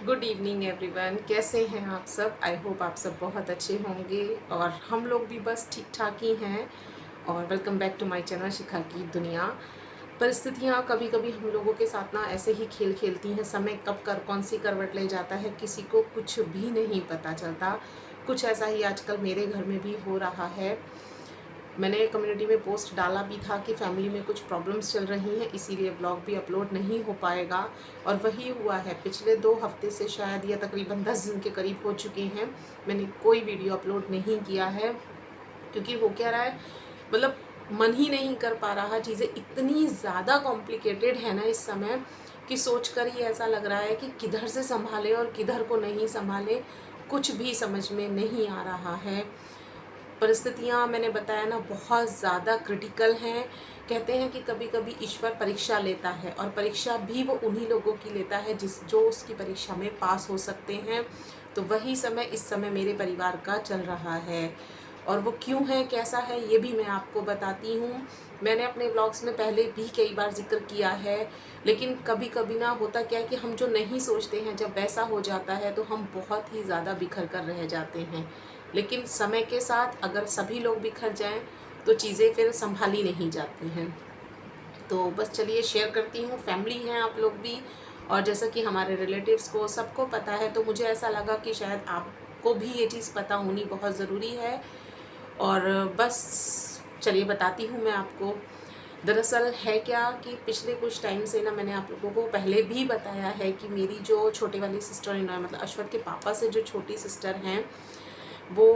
Good evening everyone, कैसे हैं आप सब। आई होप आप सब बहुत अच्छे होंगे और हम लोग भी बस ठीक ठाक ही हैं। और welcome back to my channel Shikha की दुनिया। परिस्थितियाँ कभी कभी हम लोगों के साथ ना ऐसे ही खेल खेलती हैं। समय कब कर कौन सी करवट ले जाता है किसी को कुछ भी नहीं पता चलता। कुछ ऐसा ही आजकल मेरे घर में भी हो रहा है। मैंने कम्युनिटी में पोस्ट डाला भी था कि फैमिली में कुछ प्रॉब्लम्स चल रही हैं, इसीलिए ब्लॉग भी अपलोड नहीं हो पाएगा। और वही हुआ है, पिछले 2 हफ्ते से शायद या तकरीबन 10 दिन के करीब हो चुके हैं मैंने कोई वीडियो अपलोड नहीं किया है। क्योंकि हो क्या रहा है, मतलब मन ही नहीं कर पा रहा। चीज़ें इतनी ज़्यादा कॉम्प्लिकेटेड है ना इस समय कि सोच कर ही ऐसा लग रहा है कि किधर से संभाले और किधर को नहीं संभाले, कुछ भी समझ में नहीं आ रहा है। परिस्थितियाँ मैंने बताया ना बहुत ज़्यादा क्रिटिकल हैं। कहते हैं कि कभी कभी ईश्वर परीक्षा लेता है और परीक्षा भी वो उन्हीं लोगों की लेता है जो उसकी परीक्षा में पास हो सकते हैं। तो वही समय इस समय मेरे परिवार का चल रहा है और वो क्यों है कैसा है ये भी मैं आपको बताती हूँ। मैंने अपने व्लॉग्स में पहले भी कई बार जिक्र किया है, लेकिन कभी कभी ना होता क्या है कि हम जो नहीं सोचते हैं जब वैसा हो जाता है तो हम बहुत ही ज़्यादा बिखर कर रह जाते हैं। लेकिन समय के साथ अगर सभी लोग बिखर जाएं तो चीज़ें फिर संभाली नहीं जाती हैं। तो बस चलिए शेयर करती हूँ। फैमिली हैं आप लोग भी, और जैसा कि हमारे रिलेटिव्स को सबको पता है तो मुझे ऐसा लगा कि शायद आपको भी ये चीज़ पता होनी बहुत ज़रूरी है। और बस चलिए बताती हूँ मैं आपको। दरअसल है क्या कि पिछले कुछ टाइम से ना मैंने आप लोगों को पहले भी बताया है कि मेरी जो छोटे वाली सिस्टर इन लॉ मतलब अश्वथ के पापा से जो छोटी सिस्टर हैं वो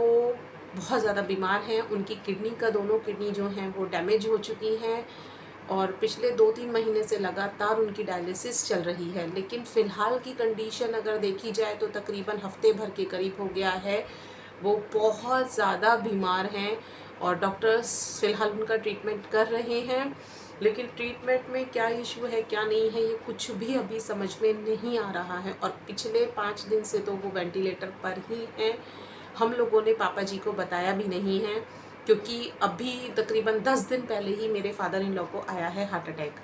बहुत ज़्यादा बीमार हैं। उनकी किडनी का दोनों किडनी जो हैं वो डैमेज हो चुकी हैं और पिछले 2-3 महीने से लगातार उनकी डायलिसिस चल रही है। लेकिन फ़िलहाल की कंडीशन अगर देखी जाए तो तकरीबन हफ्ते भर के करीब हो गया है। वो बहुत ज़्यादा बीमार हैं और डॉक्टर्स फ़िलहाल उनका ट्रीटमेंट कर रहे हैं। लेकिन ट्रीटमेंट में क्या इशू है क्या नहीं है ये कुछ भी अभी समझ में नहीं आ रहा है। और पिछले 5 दिन से तो वो वेंटिलेटर पर ही हैं। हम लोगों ने पापा जी को बताया भी नहीं है, क्योंकि अभी तकरीबन 10 दिन पहले ही मेरे फादर इन लॉ को आया है हार्ट अटैक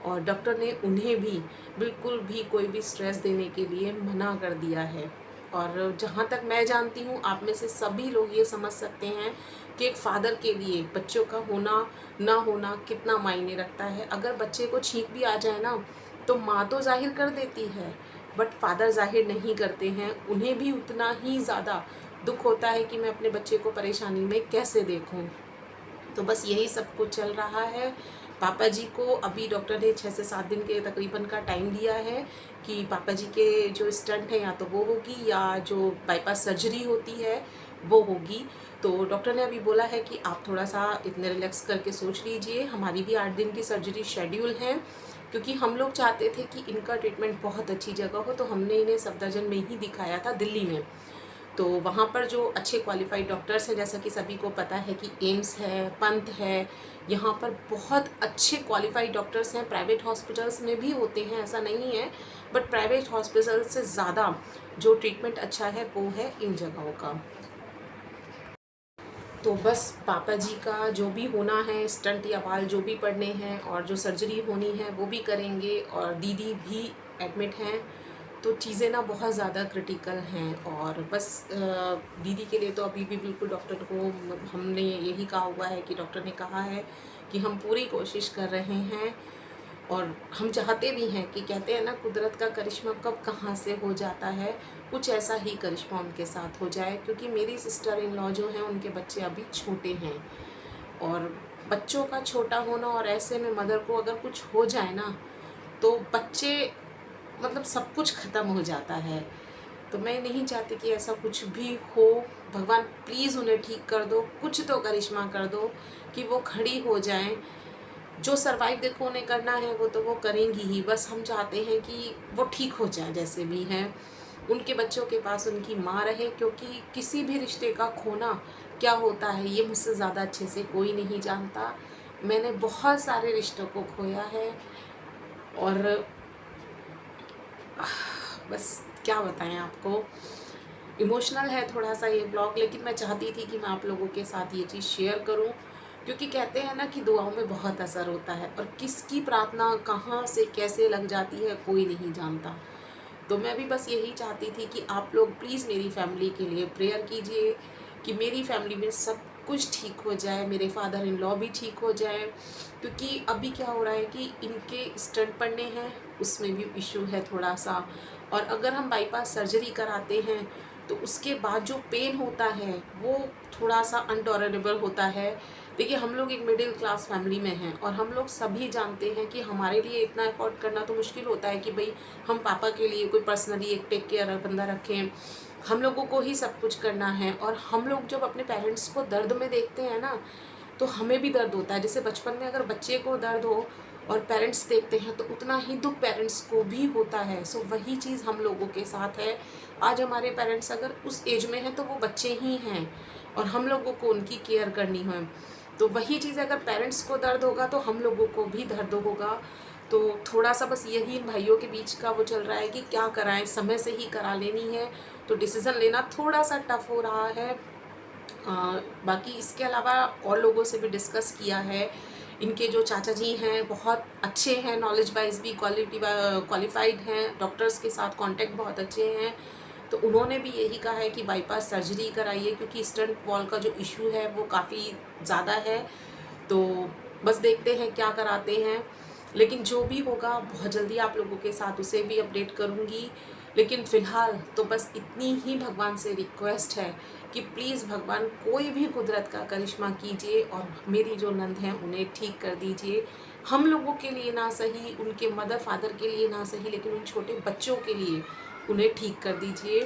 और डॉक्टर ने उन्हें भी बिल्कुल भी कोई भी स्ट्रेस देने के लिए मना कर दिया है। और जहाँ तक मैं जानती हूँ आप में से सभी लोग ये समझ सकते हैं कि एक फ़ादर के लिए बच्चों का होना ना होना कितना मायने रखता है। अगर बच्चे को छींक भी आ जाए ना तो माँ तो जाहिर कर देती है, बट फादर जाहिर नहीं करते हैं। उन्हें भी उतना ही ज़्यादा दुख होता है कि मैं अपने बच्चे को परेशानी में कैसे देखूं। तो बस यही सब कुछ चल रहा है। पापा जी को अभी डॉक्टर ने 6 से 7 दिन के तकरीबन का टाइम दिया है कि पापा जी के जो स्टंट है या तो वो होगी या जो बाईपास सर्जरी होती है वो होगी। तो डॉक्टर ने अभी बोला है कि आप थोड़ा सा इतने रिलैक्स करके सोच लीजिए। हमारी भी 8 दिन की सर्जरी शेड्यूल है, क्योंकि हम लोग चाहते थे कि इनका ट्रीटमेंट बहुत अच्छी जगह हो। तो हमने इन्हें सफदरजंग में ही दिखाया था दिल्ली में। तो वहाँ पर जो अच्छे क्वालिफाइड डॉक्टर्स हैं, जैसा कि सभी को पता है कि एम्स है, पंत है, यहाँ पर बहुत अच्छे क्वालिफाइड डॉक्टर्स हैं। प्राइवेट हॉस्पिटल्स में भी होते हैं, ऐसा नहीं है, बट प्राइवेट हॉस्पिटल से ज़्यादा जो ट्रीटमेंट अच्छा है वो है इन जगहों का। तो बस पापा जी का जो भी होना है, स्टंट या बाल जो भी पड़ने हैं और जो सर्जरी होनी है वो भी करेंगे, और दीदी भी एडमिट हैं। तो चीज़ें ना बहुत ज़्यादा क्रिटिकल हैं और बस दीदी के लिए तो अभी भी बिल्कुल डॉक्टर को हमने यही कहा हुआ है कि डॉक्टर ने कहा है कि हम पूरी कोशिश कर रहे हैं। और हम चाहते भी हैं कि कहते हैं ना कुदरत का करिश्मा कब कहाँ से हो जाता है, कुछ ऐसा ही करिश्मा उनके साथ हो जाए। क्योंकि मेरी सिस्टर इन लॉ जो हैं उनके बच्चे अभी छोटे हैं और बच्चों का छोटा होना और ऐसे में मदर को अगर कुछ हो जाए ना तो बच्चे मतलब सब कुछ ख़त्म हो जाता है। तो मैं नहीं चाहती कि ऐसा कुछ भी हो। भगवान प्लीज़ उन्हें ठीक कर दो, कुछ तो करिश्मा कर दो कि वो खड़ी हो जाएं। जो सर्वाइव देखो उन्हें करना है वो तो वो करेंगी ही, बस हम चाहते हैं कि वो ठीक हो जाए जैसे भी हैं। उनके बच्चों के पास उनकी माँ रहे, क्योंकि किसी भी रिश्ते का खोना क्या होता है ये मुझसे ज़्यादा अच्छे से कोई नहीं जानता। मैंने बहुत सारे रिश्तों को खोया है और बस क्या बताएं आपको। इमोशनल है थोड़ा सा ये ब्लॉग, लेकिन मैं चाहती थी कि मैं आप लोगों के साथ ये चीज़ शेयर करूं। क्योंकि कहते हैं ना कि दुआओं में बहुत असर होता है और किसकी प्रार्थना कहाँ से कैसे लग जाती है कोई नहीं जानता। तो मैं भी बस यही चाहती थी कि आप लोग प्लीज़ मेरी फैमिली के लिए प्रेयर कीजिए कि मेरी फैमिली में सब कुछ ठीक हो जाए, मेरे फादर इन लॉ भी ठीक हो जाए। क्योंकि अभी क्या हो रहा है कि इनके स्टंट पड़ने हैं, उसमें भी इशू है थोड़ा सा। और अगर हम बाईपास सर्जरी कराते हैं तो उसके बाद जो पेन होता है वो थोड़ा सा अनटॉलरेबल होता है। देखिए, हम लोग एक मिडिल क्लास फैमिली में हैं और हम लोग सभी जानते हैं कि हमारे लिए इतना अफोर्ड करना तो मुश्किल होता है कि भाई हम पापा के लिए कोई पर्सनली एक टेक केयर बंदा रखें। हम लोगों को ही सब कुछ करना है। और हम लोग जब अपने पेरेंट्स को दर्द में देखते हैं ना, तो हमें भी दर्द होता है। जैसे बचपन में अगर बच्चे को दर्द हो और पेरेंट्स देखते हैं तो उतना ही दुख पेरेंट्स को भी होता है। सो वही चीज़ हम लोगों के साथ है। आज हमारे पेरेंट्स अगर उस एज में हैं तो वो बच्चे ही हैं और हम लोगों को उनकी केयर करनी है। तो वही चीज़ अगर पेरेंट्स को दर्द होगा तो हम लोगों को भी दर्द होगा। तो थोड़ा सा बस यही इन भाइयों के बीच का वो चल रहा है कि क्या कराएं, समय से ही करा लेनी है। तो डिसीज़न लेना थोड़ा सा टफ हो रहा है। बाकी इसके अलावा और लोगों से भी डिस्कस किया है। इनके जो चाचा जी हैं बहुत अच्छे हैं, नॉलेज वाइज भी क्वालिफाइड हैं, डॉक्टर्स के साथ कांटेक्ट बहुत अच्छे हैं। तो उन्होंने भी यही कहा है कि बाईपास सर्जरी कराइए क्योंकि स्टंट वॉल का जो इशू है वो काफ़ी ज़्यादा है। तो बस देखते हैं क्या कराते हैं। लेकिन जो भी होगा बहुत जल्दी आप लोगों के साथ उसे भी अपडेट करूँगी। लेकिन फ़िलहाल तो बस इतनी ही भगवान से रिक्वेस्ट है कि प्लीज़ भगवान कोई भी कुदरत का करिश्मा कीजिए और मेरी जो नंद हैं उन्हें ठीक कर दीजिए। हम लोगों के लिए ना सही, उनके मदर फादर के लिए ना सही, लेकिन उन छोटे बच्चों के लिए उन्हें ठीक कर दीजिए।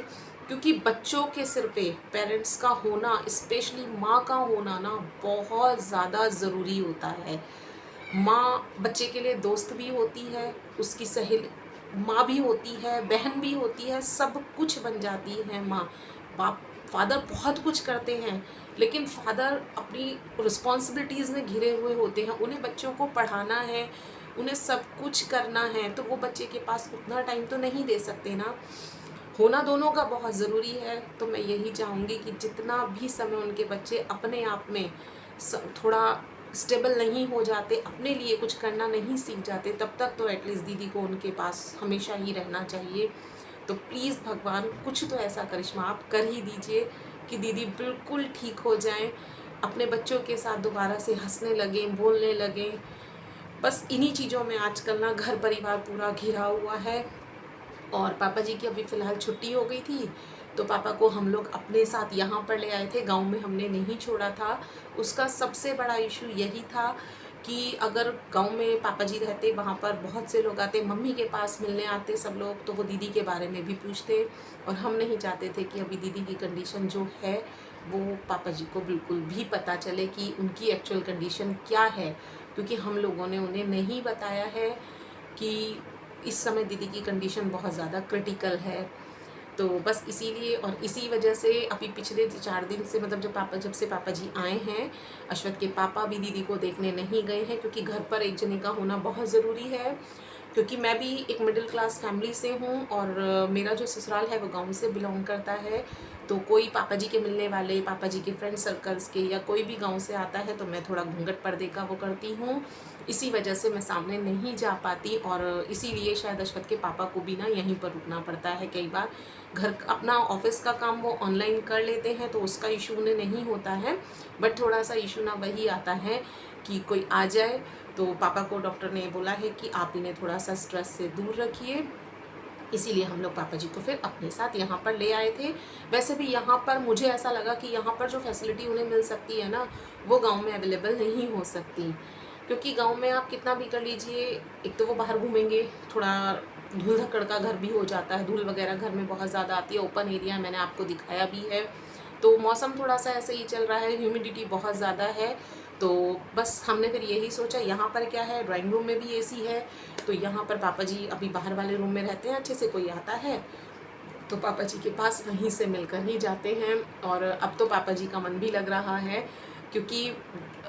क्योंकि बच्चों के सिर पे पेरेंट्स का होना, स्पेशली माँ का होना ना, बहुत ज़्यादा ज़रूरी होता है। माँ बच्चे के लिए दोस्त भी होती है, उसकी सहेली माँ भी होती है, बहन भी होती है, सब कुछ बन जाती है माँ। बाप फादर बहुत कुछ करते हैं, लेकिन फादर अपनी रिस्पॉन्सिबिलिटीज़ में घिरे हुए होते हैं। उन्हें बच्चों को पढ़ाना है, उन्हें सब कुछ करना है, तो वो बच्चे के पास उतना टाइम तो नहीं दे सकते ना। होना दोनों का बहुत ज़रूरी है। तो मैं यही चाहूँगी कि जितना भी समय उनके बच्चे अपने आप में थोड़ा स्टेबल नहीं हो जाते, अपने लिए कुछ करना नहीं सीख जाते, तब तक तो एटलीस्ट दीदी को उनके पास हमेशा ही रहना चाहिए। तो प्लीज़ भगवान कुछ तो ऐसा करिश्मा आप कर ही दीजिए कि दीदी बिल्कुल ठीक हो जाएं, अपने बच्चों के साथ दोबारा से हंसने लगें, बोलने लगें। बस इन्हीं चीज़ों में आजकल ना घर परिवार पूरा घिरा हुआ है। और पापा जी की अभी फ़िलहाल छुट्टी हो गई थी, तो पापा को हम लोग अपने साथ यहाँ पर ले आए थे, गाँव में हमने नहीं छोड़ा था। उसका सबसे बड़ा इशू यही था कि अगर गाँव में पापा जी रहते, वहाँ पर बहुत से लोग आते, मम्मी के पास मिलने आते सब लोग, तो वो दीदी के बारे में भी पूछते। और हम नहीं चाहते थे कि अभी दीदी की कंडीशन जो है वो पापा जी को बिल्कुल भी पता चले कि उनकी एक्चुअल कंडीशन क्या है, क्योंकि हम लोगों ने उन्हें नहीं बताया है कि इस समय दीदी की कंडीशन बहुत ज़्यादा क्रिटिकल है। तो बस इसीलिए और इसी वजह से अभी पिछले 4 दिन से, मतलब जब से पापा जी आए हैं, अश्वथ के पापा भी दीदी को देखने नहीं गए हैं, क्योंकि घर पर एक जने का होना बहुत ज़रूरी है। क्योंकि मैं भी एक मिडिल क्लास फैमिली से हूँ और मेरा जो ससुराल है वो गाँव से बिलोंग करता है। तो कोई पापा जी के मिलने वाले, पापा जी के फ्रेंड सर्कल्स के या कोई भी गाँव से आता है तो मैं थोड़ा घूंघट पर्दे का वो करती हूँ। इसी वजह से मैं सामने नहीं जा पाती और इसीलिए शायद अश्वथ के पापा को भी ना यहीं पर रुकना पड़ता है कई बार। घर अपना ऑफिस का काम वो ऑनलाइन कर लेते हैं तो उसका इशू उन्हें नहीं होता है, बट थोड़ा सा इशू ना वही आता है कि कोई आ जाए। तो पापा को डॉक्टर ने बोला है कि आप इन्हें थोड़ा सा स्ट्रेस से दूर रखिए, इसीलिए हम लोग पापा जी को फिर अपने साथ यहाँ पर ले आए थे। वैसे भी यहाँ पर मुझे ऐसा लगा कि यहाँ पर जो फैसिलिटी उन्हें मिल सकती है ना, वो गांव में अवेलेबल नहीं हो सकती। क्योंकि गांव में आप कितना भी कर लीजिए, एक तो वो बाहर घूमेंगे, थोड़ा धूल धक्कड़ का घर भी हो जाता है, धूल वगैरह घर में बहुत ज़्यादा आती है, ओपन एरिया मैंने आपको दिखाया भी है। तो मौसम थोड़ा सा ऐसे ही चल रहा है, ह्यूमिडिटी बहुत ज़्यादा है। तो बस हमने फिर यही सोचा, यहाँ पर क्या है, ड्राइंग रूम में भी एसी है, तो यहाँ पर पापा जी अभी बाहर वाले रूम में रहते हैं, अच्छे से कोई आता है तो पापा जी के पास वहीं से मिलकर ही जाते हैं। और अब तो पापा जी का मन भी लग रहा है, क्योंकि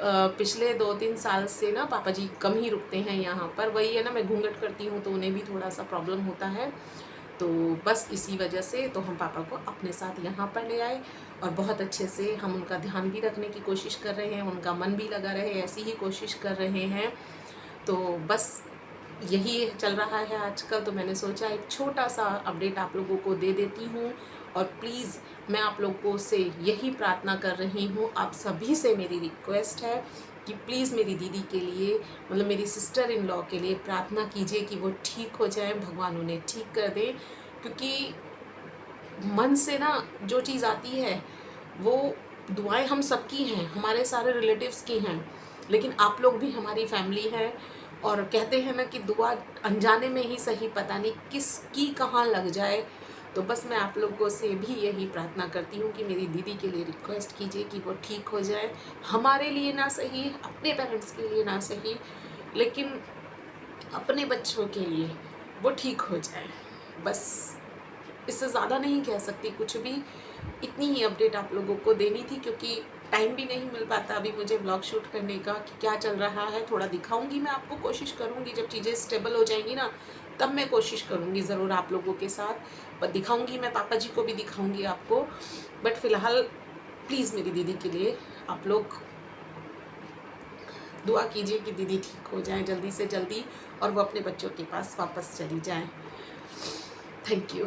पिछले 2-3 साल से ना पापा जी कम ही रुकते हैं यहाँ पर। वही है ना, मैं घूंघट करती हूँ तो उन्हें भी थोड़ा सा प्रॉब्लम होता है। तो बस इसी वजह से तो हम पापा को अपने साथ यहाँ पर ले आए और बहुत अच्छे से हम उनका ध्यान भी रखने की कोशिश कर रहे हैं, उनका मन भी लगा रहे, ऐसी ही कोशिश कर रहे हैं। तो बस यही चल रहा है आजकल, तो मैंने सोचा एक छोटा सा अपडेट आप लोगों को दे देती हूँ। और प्लीज़ मैं आप लोगों से यही प्रार्थना कर रही हूँ, आप सभी से मेरी रिक्वेस्ट है कि प्लीज़ मेरी दीदी के लिए, मतलब मेरी सिस्टर इन लॉ के लिए प्रार्थना कीजिए कि वो ठीक हो जाए, भगवान उन्हें ठीक कर दे। क्योंकि मन से ना जो चीज़ आती है वो, दुआएं हम सबकी हैं, हमारे सारे रिलेटिव्स की हैं, लेकिन आप लोग भी हमारी फैमिली है। और कहते हैं ना कि दुआ अनजाने में ही सही, पता नहीं किसकी कहाँ लग जाए। तो बस मैं आप लोगों से भी यही प्रार्थना करती हूँ कि मेरी दीदी के लिए रिक्वेस्ट कीजिए कि वो ठीक हो जाए, हमारे लिए ना सही, अपने पेरेंट्स के लिए ना सही, लेकिन अपने बच्चों के लिए वो ठीक हो जाए। बस इससे ज़्यादा नहीं कह सकती कुछ भी, इतनी ही अपडेट आप लोगों को देनी थी, क्योंकि टाइम भी नहीं मिल पाता अभी मुझे व्लॉग शूट करने का कि क्या चल रहा है। थोड़ा दिखाऊंगी मैं आपको, कोशिश करूंगी जब चीज़ें स्टेबल हो जाएंगी ना, तब मैं कोशिश करूंगी ज़रूर आप लोगों के साथ, पर दिखाऊंगी मैं, पापा जी को भी दिखाऊंगी आपको। बट फ़िलहाल प्लीज़ मेरी दीदी के लिए आप लोग दुआ कीजिए कि दीदी ठीक हो जाए जल्दी से जल्दी, और वो अपने बच्चों के पास वापस चली जाए। Thank you.